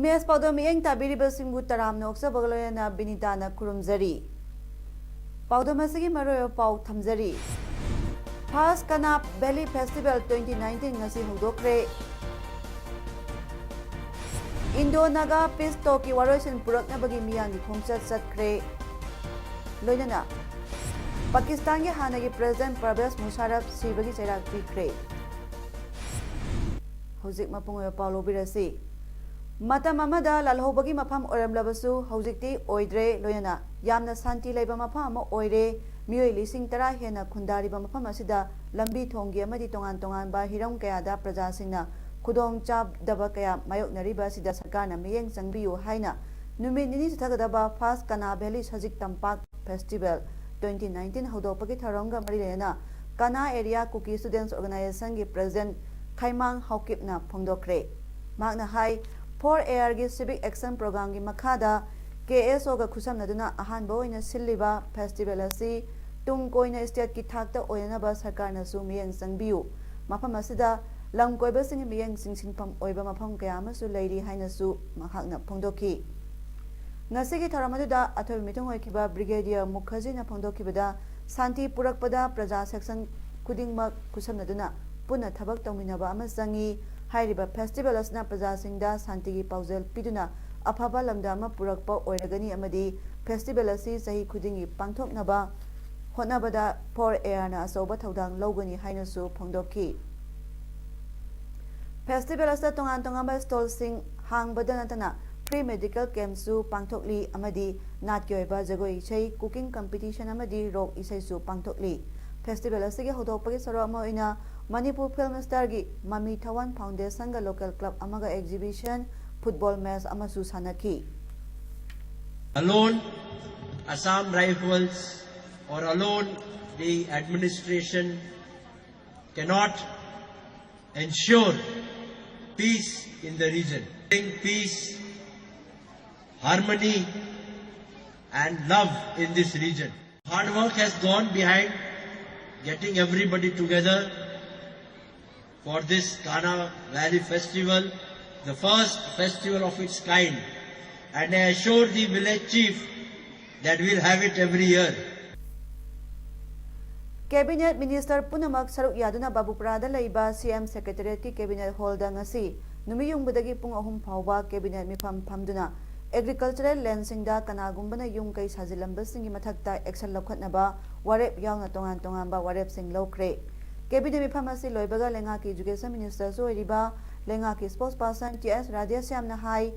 Imes Paodam yang tabiriba singbu taram noksa bagaloyana Binita na kurumzari. Paodam asigi maroyo pau thamzari. Pas Kanap Valley Festival 2019 ngasi hudokre. Indo Naga Peace Talk ki waroisin purakna bagi miyang ki khomsat satkre. Loinana Pakistan ki hana ki President Pervez Musharraf sibagi chairak pikre. Hojik mapungoyo pau lobirasi. Matam amada lalhobagi mafam oramlabasu hojikti oidre loyana yamna santi leiba mafam ama oire mioi lising tara hena khundariba mafam asida lambi thonggi amadi tongan tongan ba hiram kayada praja singna khudong chab daba kaya mayoknariba sida sarkarna miyeng changbiyu haina numit nini sithagadaba First Kana Valley Sajik Tampak Festival 2019 hodopagi tharonga marilena Kana Area Kuki Students Organization gi President Khaimang Haukipna phongdokre magna hai 4AR gi Civic Action Program gi makhada KSO ga khusamnaduna ahanba oina silliba festival asi tung koina state ki thakta oina ba sarkarna su miyeng changbiyu mafam asida lam koiba sing miyeng singsinpham oiba mafam kaya amasu leiri haina su mahakna phongdoki ngasi gi tharamadu athoi mitung oikiba Brigadier Mukherjee na phongdokibada santi purakpada praja section kudingma khusamnaduna punna thabak tawminaba ama changi Hairiba festival asna praja singda santigi paujel piduna afaba lamda ama purakpa oiragani amadi festival asi sahi khudingi pangthoknaba hotnabada 4AR na asoba thodang logani hainasu phongdokki festival asa tongan tongamba stall sing hangbada natana free medical camp su pangthokli amadi natkyoiba jagoi isai cooking competition amadi rock isai su pangthokli festival asige hodopagi sarama oina Manipur Film Star gi Mami Thawan Foundation ga local club amaga exhibition football match amasu sanaki. Alone Assam Rifles or alone the administration cannot ensure peace in the region. Bring peace, harmony and love in this region. Hard work has gone behind getting everybody together for this Kana Valley Festival, the first festival of its kind, and I assure the village chief that we'll have it every year. Cabinet Minister Punamak Saruk Yaduna Babuprada Laiba CM Secretariat ki Cabinet Hall da ngasi numiyung budagi pung ahum phawba Cabinet mifam phamduna agricultural land singda kanagumbana yung kai sajilamba singi mathakta action lokhatnaba warep yauna tongan tongan ba warep sing lokre Cabinet mifamasi loibaga lenga ki education minister so riba lenga ki spokesperson TS Radhya Syamna hai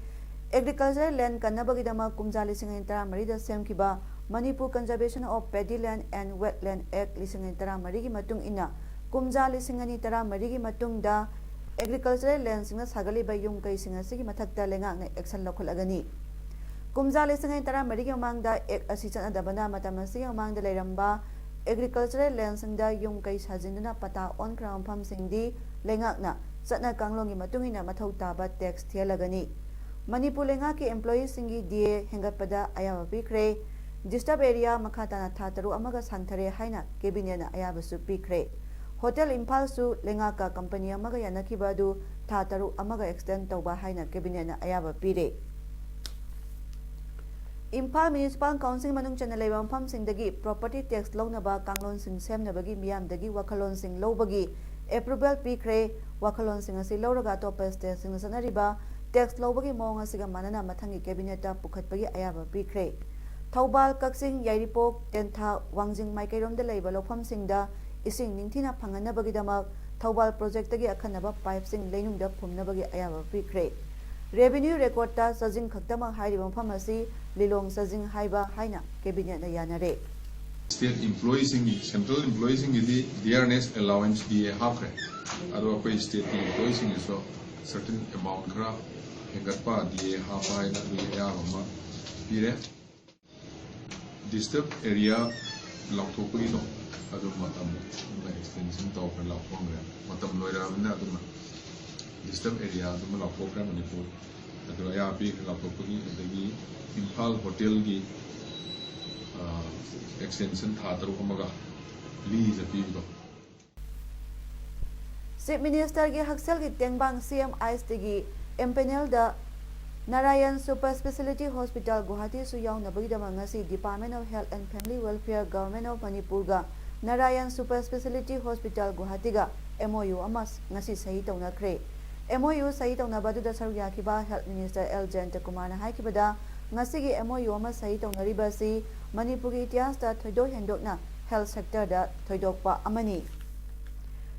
agricultural land kanabagi dama kumjali singintara marida semkiba Manipur Conservation of Paddy Land and Wetland Act lisingintara marigi matung ina kumjali singani marigi matung da agricultural land singna sagali ba yung kai singasi mathakta lenga na action lokholagani kumjali singintara marigi mangda ek asi chanadabana matamasi mangda leiramba agricultural land singda yung kai sajinduna pata on ground farm singdi lengak na satna kanglongi matungina mathau taba tax thialagani Manipur lenga ki employees singi DA hengatpada ayaba pikre disturb area makhata na thataru amaga sangthare haina cabinet na ayaba su pikre hotel Imphal su lenga ka company amaga yanakibadu thataru amaga extend tawba haina cabinet na ayaba pire Imphal Municipal Council manung chana leiba mpham singdagi property tax lawnaba kanglon sing semnabagi miyamdagi wakhalon sing lobagi approval pikre wakhalon sing asi lawraga top state sing sanariba tax lobagi mong asiga manana mathangi cabinet ta pukhatpagi ayaba pikre Thaubal Kaksing Yairipok Tentha Wangjing Maikairom da leiba lofam singda ising ningthina phanganabagi damak Thaubal project tagi akhanaba pipe sing leinungda phumnabagi ayaba pikre Revenue record ta sajing khaktama hairiba phamasi lilong sajing haiba haina cabinet na yanare State employees central employees the DRNS allowance be a half rate aro koi state employees so certain amount kara hengatpa DA hapa ina ya mama pire disturb area lautopagi no adu matam na extension to kan laupong re matam loira na adu disturb area adu laupong ra manipur adu ya pi lautopagi adagi Imphal hotel gi extension thadaru amaga lease api do Chief Minister gi Haksel gi Tengbang CM IST gi empanel da Narayan Super Speciality Hospital Guwahati su yaw na bagi dama ngasi Department of Health and Family Welfare Government of Manipur ga Narayan Super Speciality Hospital Guwahati ga MOU amas ngasi sahi tawnakre MOU sahi tawnaba da saru yakiba Health Minister L Jayanta Kumar na haikibada ngasi gi MOU amas sahi tawnariba si Manipur gi ityas da thoidok hendokna health sector da thoidokpa amani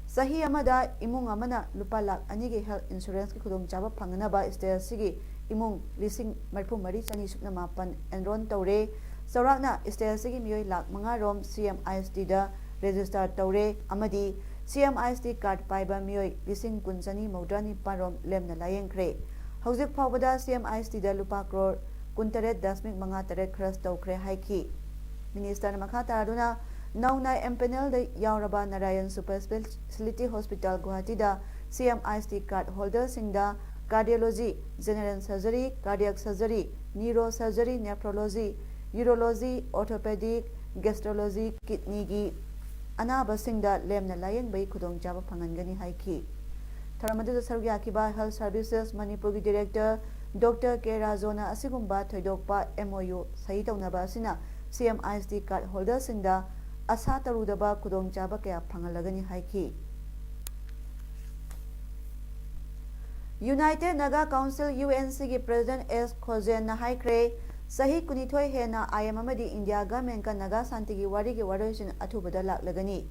Sahi amada imung amana lupa lak ani ge health insurance ki khudong chaba phangnaba state sigi imung lising marphu mari chani sukna mapan enron tawre saurakna state sigi miyoi lak manga rom CMIST da register tawre amadi CMIST card paiba miyoi lising kunjani maudrani parom lemna layengkre hojik phawbada CMIST da lupa crore kuntaret dasmik manga taret khras tawkre haiki minister na makha taraduna Nauna empanel da Yauraba Narayan Super Speciality Hospital Guwahati da CMIST card holder singda cardiology, general surgery, cardiac surgery, neurosurgery, nephrology, urology, orthopedic, gastrology, kidney gi anaba singda lemna layeng bai khudong jaba phangangani haiki Tharamadu sarugya kiba Health Services Manipur gi Director Dr. K Razona asigumba thoidokpa MOU sahi tawnaba asina CMIST card holder singda asa tarudaba kudong chaba kaya phangalagani haiki United Naga Council UNC gi President S Khojen na haikre sahi kunithoi hena IM amadi India government ka Naga santi gi wari gi waroisin athubada laklagani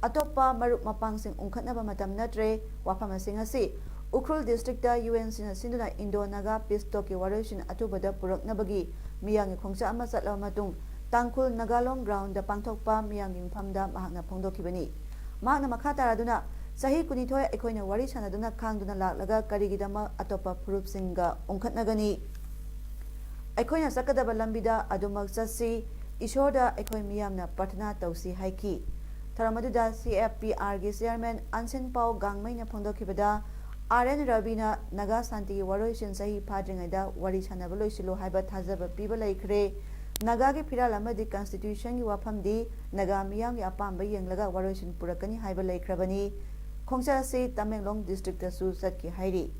atoppa marup mapangsing ungkhatnaba matam natre wafam asi Ukhrul district da UNC na sinduna Indo Naga peace talk gi waroisin athubada puraknabagi miyangi khongcha ama satla matung Tangkul Nagalong ground da pangthokpa miyanging famda mahakna phongdokibani mahakna makha taraduna sahi kunithoi ekoina wari sanaduna khangduna laklaga karigidama atopa proof singa ungkhatnagani ekoina sakadaba lambida adumak chasi ishorda ekoi miyamna prathana tausi haiki tharamaduda CFPR gi chairman Ansin Pau Gangmaina phongdokibada RN Ravina Naga Santi waroisin sahi phadringaida wari sanaba loisilo haiba thajaba piba laikre Naga ki phiral amadi constitution gi wafam di Naga miyam ya pamba yenglaga waroisin purakani haiba laikhrabani khongcha se Tamenglong district ta su satki hairi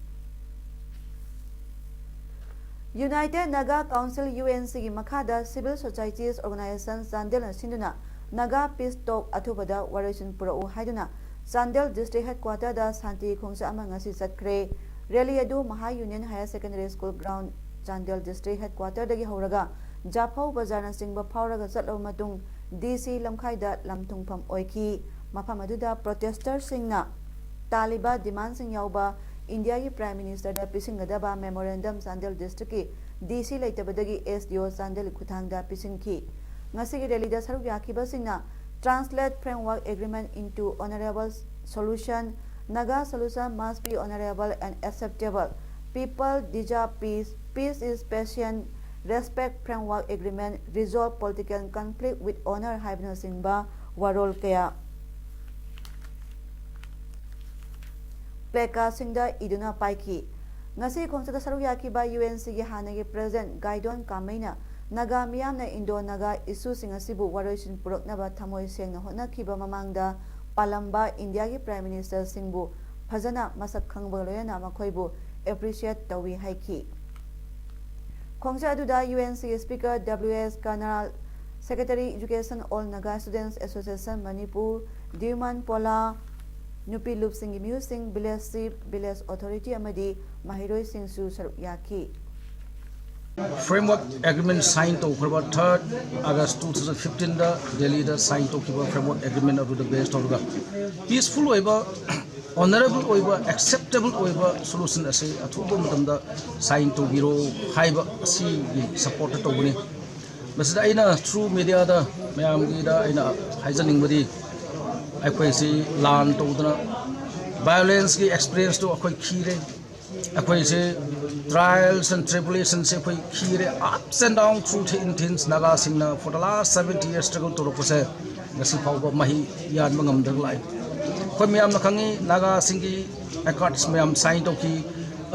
United Naga Council UNC gi makhada civil societies organization Chandel na sinduna Naga peace talk athubada waroisin purau haiduna Chandel district headquarter da santi khongcha ama ngasi satkre rally adu Maha Union Higher Secondary School ground Chandel district headquarter dagi horaga Japau Bazarna Singba Pauraga Satlo Matung DC Lamkhaida Lamtungpam Oiki Mapamadуда protesters singna Taliba demand sing yauba India ki Prime Minister da Pisingadaba Memorandum Sandel District ki DC Laitabadagi SDO Sandel Kuthangda Pisinki Ngasigi Delhi da Saruk Yakiba singna translate framework agreement into honorable solution Naga solution must be honorable and acceptable people deserve peace peace is patient respect framework agreement resolve political conflict with honor haibna singba warol kaya pleka singda iduna paiki ngasi khongsa saru yakiba UNC gi hanagi president Gaidon Kamaina Naga miyamna Indo Naga issue singasibu waroisin puraknaba thamoi sengna honakhiba mamangda palamba India gi prime minister singbu phajana masak khangba loyana makhoibu appreciate tawi haiki Khongsa aduda UNC Speaker WS Kanal Secretary Education All Naga Students Association Manipur Diuman Pola Nupi Lup Singh Musing Village Authority Amadi Mahiroi Singh Su Sarup Yaki Framework agreement signed to 3rd August 2015 da Delhi da signed to framework agreement of the best of peaceful honorable oiba acceptable oiba solution ase athuba matamda sign to biro haiba asi support to buni masida aina through media da mayam gi da aina haijaning badi akhoi si lan to dana violence ki experience to akhoi khire अखोई से trials and tribulations से अखोई खीरे ups and downs through the intense naga singna for the last 70 years struggle to ropose ngasi fawba mahi yan mangam dang lai khoi miyam na khangi naga singi accords miyam sign to ki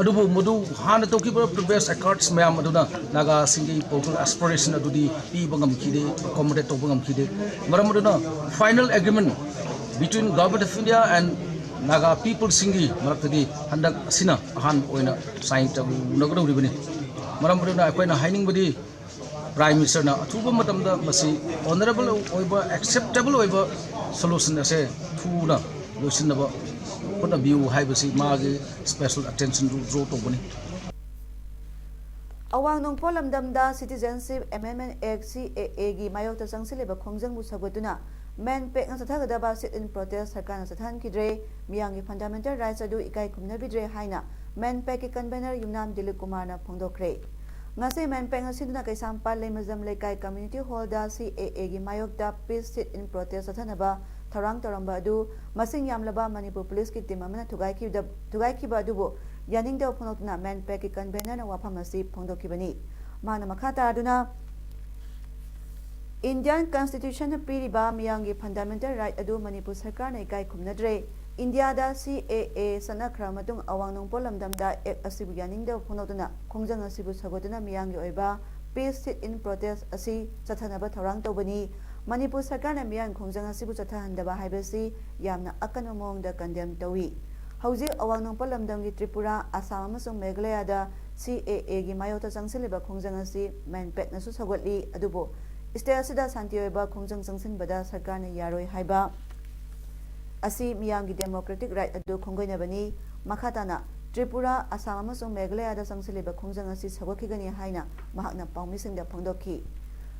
adubu mudu han to ki previous accords miyam aduna naga singi political aspiration adudi pi bangam khide accommodate to bangam khide maram aduna final agreement between government of India and Naga people singi marakadi handak sina ahan oina sign tabu nagro ribani maram purna akoina haining badi prime minister na athuba matam da masi honorable oiba acceptable oiba solution ase thuna losin ba put view hai basi magi special attention to draw to bani awang nong polam damda citizenship amendment act CAA gi mayok ta sangsile ba khongjang bu sagoduna men pek nga sathagadaba sit in protest sarkana sathan kidre miyangi fundamental rights adu ikai kumna bidre haina men pek ki convener yumnam Dilip Kumar na phongdokre ngase men pek nga siduna kaisam pal lemazam lekai community hall da CAA gi mayok da peace sit in protest sathanaba tharang taramba adu masing yamlaba Manipur police ki team amana thugai ki ba adu bo yaning da phonokna men pek ki convener na wafam asi phongdokibani mana makhata aduna Indian Constitution piriba miyangi fundamental right adu Manipur sarkar na ikai khumnadre India da CAA sanakra matung awang nong polamdam da ek asibu yaning da phonotuna khongjang asibu sagoduna miyangi oiba peace sit in protest asi chathanaba thorang tobani Manipur sarkar na miyang khongjang asibu chathandaba haibasi yamna akanwa mong da condemn tawi hauji awang nong polamdam gi Tripura Assam amasung Meghalaya da CAA gi mayota changsiliba khongjang asi manpek nasu sagotli adubo State asida santi oiba khongjang changsin bada sarkar na yaroi haiba asi miyangi democratic right adu khongoina bani makhatana Tripura Assam amasung Meghalaya da changsiliba khongjang asi sagokhigani haina mahakna pawmising da phongdokhi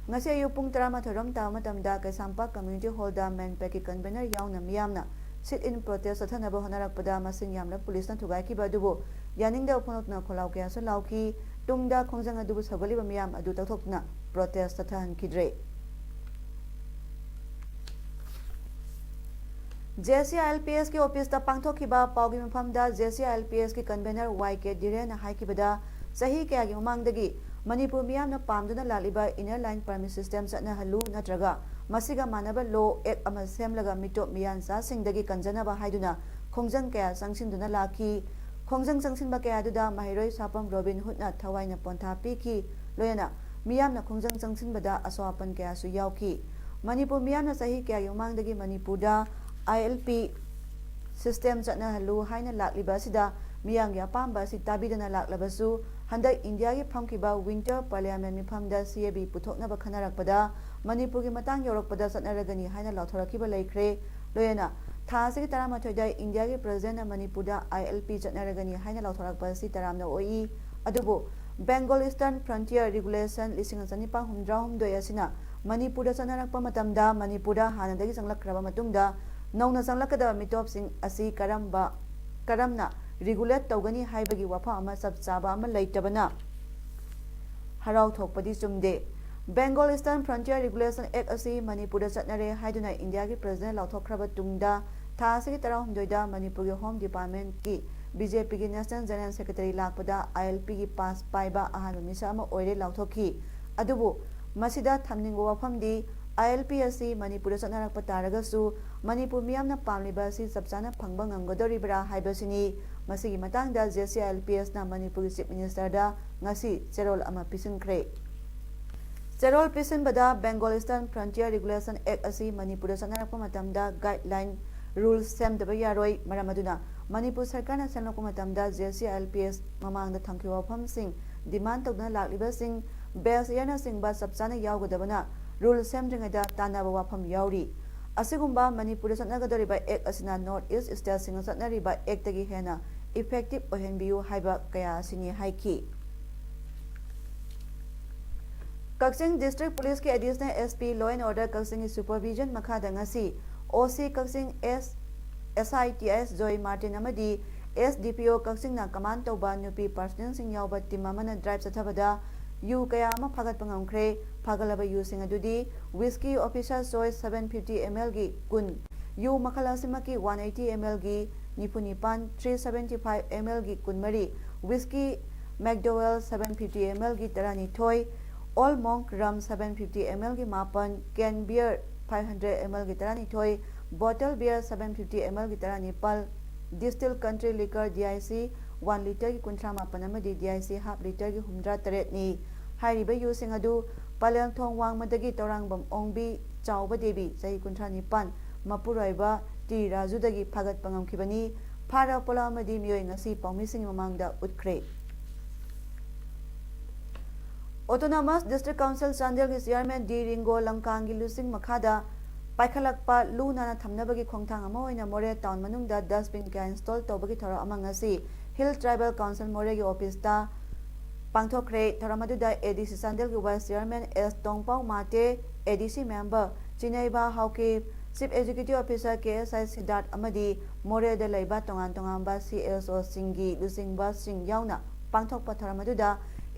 ngasi ayu pung 12 ram ta matamda Kaisampa community hall da men peki convener yauna miyamna sit in protest athanaba honarakpada masing yamla police na thugai ki badubo yaning da phonotna kholau kya so lauki tungda khongjang adu sagoliba miyam adu tathokna protest athan kidre JCILPS ki office da pangthokiba pawgi mafam da JCILPS ki convener YK Dire na haikibada sahi kya gi mamangdagi Manipur miyam na pamduna laliba inner line permit system satna halu natraga masiga manaba law act ama semlaga mitop miyan sa singdagi kanjanaba haiduna khongjang kya sangsinduna laki khongjang sangsinba kya duda mahiroi sapam Robin Hood na thawaina pontha piki loyana miyam na khongjang sangsinbada aswapan kya su yauki Manipur miyam na sahi kya yomangdagi Manipur da ILP system satna halu haina lakliba sida miyang ya pamba si tabidana laklabasu handak India gi phamkiba winter parliament mifamda CAB puthokna ba khanarakpada Manipur gi matang yorokpada satnaragani haina lauthorakiba laikre loyana thasi gi taramathoi da India gi president na Manipur da ILP satnaragani haina lauthorakpa si taramna oi adubo Bengal Eastern Frontier Regulation lising sanipa humdra asina Manipur da satnarakpa matamda Manipur da hanadagi sanglakraba matungda nauna sanglakada mitop sing asi karamna regulate tawgani haibagi wafa ama sabchaba ama leitabana harau thokpadi chumde Bengal Eastern Frontier Regulation Act asi Manipur da chatnare haiduna India gi president lauthokraba tungda thasi gi tarahumdoi da Manipur gi Home Department ki BJP gi National General Secretary lakpada ILP gi pass paiba ahan misa ama oire lauthokhi adubu masida thamningo wafamdi ILP asi Manipur satnarakpa taragasu Manipur miyamna pamliba si sabchana phangba ngamgodoribra haibasini masigi matangda JCILPS na Manipur Chief Minister da ngasi cherol ama pisinkre cherol pisinbada Bengal Eastern Frontier Regulation Act asi Manipur satnarakpa matamda guideline rules semdaba yaroi maramaduna Manipur sarkar na senlokpa matamda JCILPS mamangda thangkiwa phamsing demand tawduna lakliba sing base yana singba sabchana yawgodabana rule semdringada tanaba wafam yauri asigumba Manipur satnagadoriba act asina North East State singa satnariba act tagi hena effective ohenbiu haiba kaya sini haiki Kaksing District Police ki Additional SP Law and Order Kaksing supervision makhada ngasi OC Kaksing SITS Joy Martin amadi SDPO Kaksing na command tawba nupi personnel sing yawba team amana drive sathabada yu kaya ama phagat pangamkhre phagalaba yu sing adudi whiskey officer choice 750 ml gi kun yu makhala simaki 180 ml gi निपुनिपान 375 ml की कुनमरी whisky McDowell 750 ml की तरह all monk रम 750 ml की मापन can bear 500 ml की तरह bottle beer 750 ml की तरह distil country liquor DIC 1 litre की कुंथ्रा मापन DIC हाफ लीटर की हुमद्रा तरेटनी हाइरिबा यूसिंग अदु पालेंथोंग वांगमदगी तोरांगबम ओंबी चावबा देवी चही कुंथ्रा निपान मपुराइबा टी राजुदगी फागत पंगमखिबनी फारा पोला अमदी मियोय ngasi पाउमिसिंग ममांगदा उतख्रे ऑटोनोमस डिस्ट्रिक्ट काउंसिल चांदेल की चेयरमैन डी रिंगो लंकांग की लुसिंग मखादा पाइखलकपा लू नाना थमनबगी खोंगथांग अमा ओइना मोरे टाउन मनुंगदा डस्टबिन का इंस्टॉल तौबगी थोरा अमंगसी हिल ट्राइबल काउंसिल मोरे की ऑफिस ता पांथोखरे थोरा मदुदा एडीसी चांदेल की vice chairman S Tongpau Mate ADC member चिनेबा हाउके chief executive officer KSI Siddharth अमदी मोरे दे लेबा तोंगान तोंगानबा CSO सिंगी लुसिंगबा सिंग याउना पांथोकपा थोरा मदुदा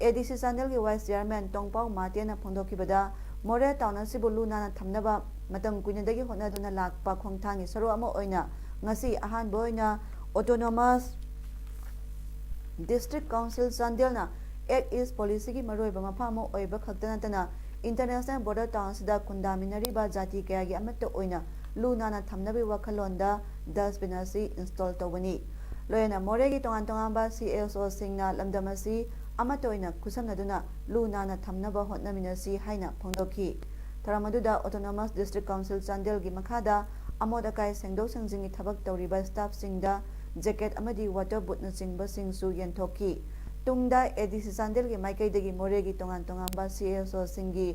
एडीसी चांदेल की वाइस चेयरमैन टोंगपाउ माटे ना फोंदोखिबदा मोरे टाउन असिबु लू नाना थमनबा मतम कुइनदगी होनादुना लाकपा खोंगथांगी सरो अमा ओइना ngasi ahanbo oina autonomous district council chandelna act is policy की मरोइबा मफामो ओइबा खक्तनतना इंटरनेशनल बॉर्डर टाउन सिदा खुंदामिनरी बा जाति कयागी अमत ओइना लू नाना थमनबी वखलोंदा डस्टबिन असि इंस्टॉल तौबनी लोयना मोरेगी तोंगान तोंगानबा CSO सिंगना लमदमसी अमत ओइना खुसमनदुना लू नाना थमनबा होटनमिनसी हाइना फोंदोखी थरामदुदा ऑटोनोमस डिस्ट्रिक्ट काउंसिल चांदेल की मखादा अमोद अकाई सेंगदो सेंजिंगी थबक तौरिबा स्टाफ सिंगदा जैकेट अमदी वाटर बूट न चिंगबा सिंगसु यंथोकी तुंगदा एडीसी चांदेल की माइकैदगी मोरेगी तोंगान तोंगानबा CSO सिंगी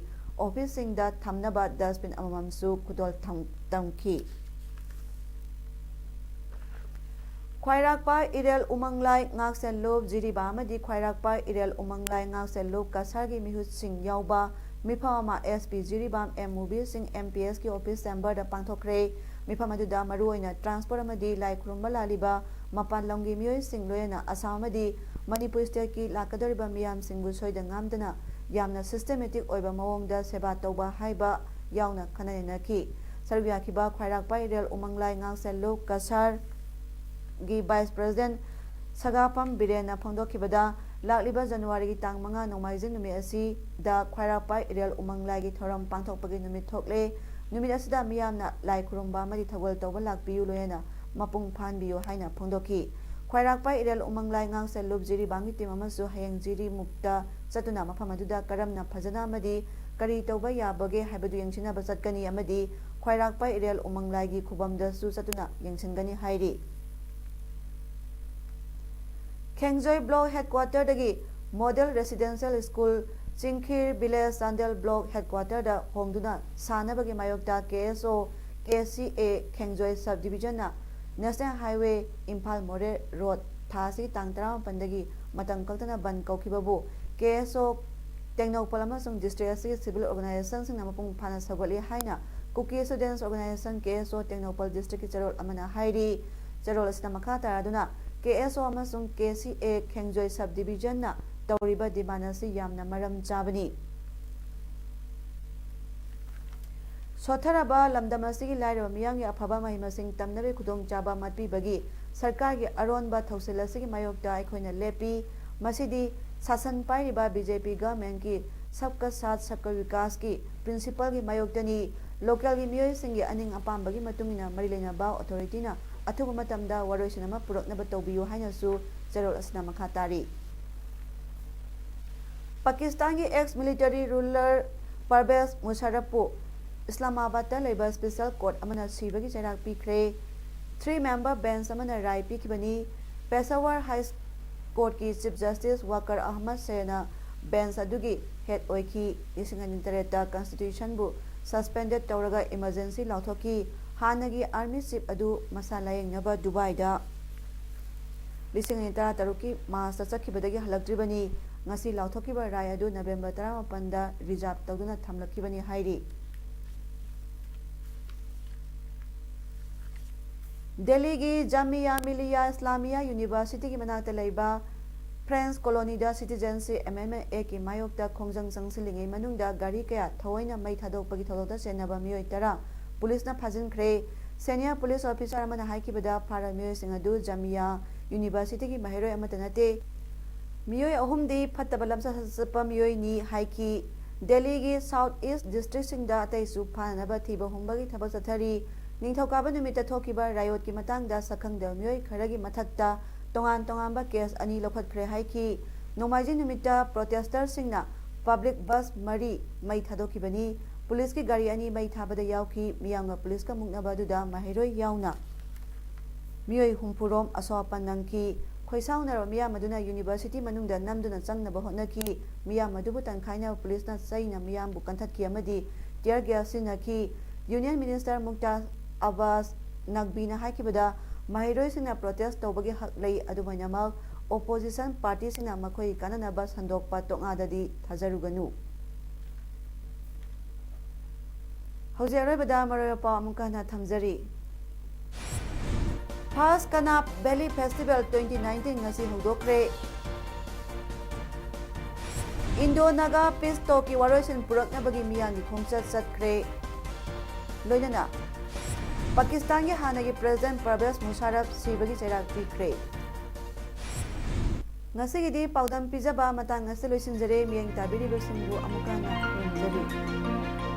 ऑफिस सिंगदा थमनबा डस्टबिन अममसु खुदोल तमखी ख्वाइराकपा इरेल उमंगलाई ngaksenlop jiriba amadi ख्वाइराकपा इरेल उमंगलाई ngaksenlop kasargi mihut sing yauba मिफामा SP Jiribam MUB Singh MPS की ऑफिस चैम्बर दा पांथोखरे मिफाम अदुदा मरुओइना ट्रांसपोर्ट अमदी लाई खुरुंबा लालिबा मपान लंगी मियोय सिंह लोयना असम अमदी मणिपुर स्टेट की लाकदरिबा मियाम सिंगबु सोइदा ngamdana यामना सिस्टेमेटिक ओइबा मवोंगदा सेबा तौबा हाइबा यावना खननेनखी सरबियाखिबा ख्वाइराकपा इरेल उमंगलाई ngaksenlop kasar गी वाइस प्रेसिडेंट सगाफम बिरेना फोंदोखिबदा लाकलिबा जनवरी की तांग मंगा नोमाइजिंग नुमित असि दा ख्वाइराकपा इरेल उमंगलाई की थोरम पांथोकपगी नुमित थोकले नुमित असिदा मियामना लाई खुरुंबा मदि थगोल तौबा लाकपियु लोयना मपुंग फानबियु हाइना फोंदोखी ख्वाइराकपा इरेल उमंगलाई ngaksenlop jiribangi टीम अमसु हयंग जिरी मुक्ता चतुना मफम अदुदा करमना फजना मदि करी तौबा याबगे हाइबदु यंगसिनाबा चतकनी अमदि ख्वाइराकपा इरेल उमंगलाई की खुबमदसु चतुना यंगसिनगनी हाइरी खेंगजोय ब्लॉक हेडक्वार्टर दगी model residential school Chinkhir village Chandel block headquarter दा होंगदुना सानबगी मायोक्ता KSO KCA खेंगजोय सब डिवीजन ना national highway Imphal Moreh road थासी तांग 15 दगी मतंग कल्तना बन कौखिबबु KSO टेक्नोपल अमसुंग डिस्ट्रिक्ट असि सिविल ऑर्गेनाइजेशन सिंग नमपुंग फाना सगोली हाइना Kuki students organisation KSO Tengnoupal district की चरोल अमना हाइरी चरोल असना मखा तारादुना KSO अमसुंग KCA खेंगजोय सब डिवीजन ना तौरिबा डिमांडसी यामना मरम चाबनी सोथरबा लमदमसी लाइरबा मियांगी अफबा महिमसिंग तमनबे खुदोंग चाबा मतपीबगी सरकार की अरोनबा थौसिलसी मायोक्ता अखोइना लेपी मसिदी शासन पाइरिबा BJP गवर्नमेंट की सबका साथ सबका विकास की प्रिंसिपल की मायोक्तनी लोकल की मियोय सिंगी अनिंग अपाम्बगी मतुंगिना मरि लेनाबा अथॉरिटीना अथुब मतमदा वरोइसिनमा पुरकनबा तौबियो हाइनसु चरोल असना मखा तारी पाकिस्तान की एक्स मिलिटरी रूलर परवेज मुशर्रफपु इस्लामाबाद लेबा स्पेशल कोर्ट अमना सिबगी चैराक पीख्रे 3 मेंबर बेंच अमना राय पीखिबनी पेशावर हाई कोर्ट की चीफ जस्टिस वकर अहमद सेना बेंच अदुगी हेड ओइखी इसिंगनितरेता कॉन्स्टिट्यूशन बु सस्पेंडेड तौरगा इमरजेंसी लाउथोकी हानगी आर्मी चीफ अदु मसा लायेंगनबा दुबईदा लिसिंग तरुकी मास चखिबदगी हलक्ट्रिबनी ngasi लाउथोकीबा राय अदु नवेंबर 18 दा रिजर्व तौदुना थमलखिबनी हाइरी दिल्ली की जामिया मिलिया इस्लामिया यूनिवर्सिटी की मनाक्ता लेबा फ्रेंच कॉलोनी दा सिटीजनशिप अमेंडमेंट एक्ट की मायोक्ता खोंजंग संगसिलिंगै मनुंगदा गाड़ी कया थवैना मै थादोकपगी थौदोकता चेनबा मियोय तरा पुलिसना फाजिनख्रे Senior Police Officer amana haikibada phara miyoi sing adu Jamia University ki mahiroi amata nate miyoi ahumdi phattaba lamsa sapa miyoi ni haiki Delhi ki South East District singda atai su phanaba thiba humbagi thaba sathari ningthokaba numita thokiba riot ki matangda sakhangda miyoi kharagi mathakta tongan ba case ani lokhatkre haiki Nomaiji numita protesters singna public bus mari mai thadokibani police ki gari ani mai thabada yauki miyamna police ka muknaba duda mahiroi yauna miyoi humpurom asopan nangki khoisauna miyam maduna university manungda namduna changnaba hotnaki miyam madubu tankhaina police na saina miyam bu kanthatki amadi tear gas sinaki union minister Mukta Abbas Nagbina haikibada mahiroi sina protest tobagi hak lei adumanama opposition party sina makhoi kananaba sandokpa tongadadi thajaruganu Hauziarai bada marapa amukana thamjari First Kanap Valley Festival 2019 ngasi hudokre Indo Naga Peace Talk ki waroisin purakna bagi miyang khongchat satkre loinana Pakistan ki hanagi President Pervez Musharraf sibagi chairak pikre ngasi gidi Paodam pijaba matang ngasi loisin jare miyang tabiri besingu amukana thamjari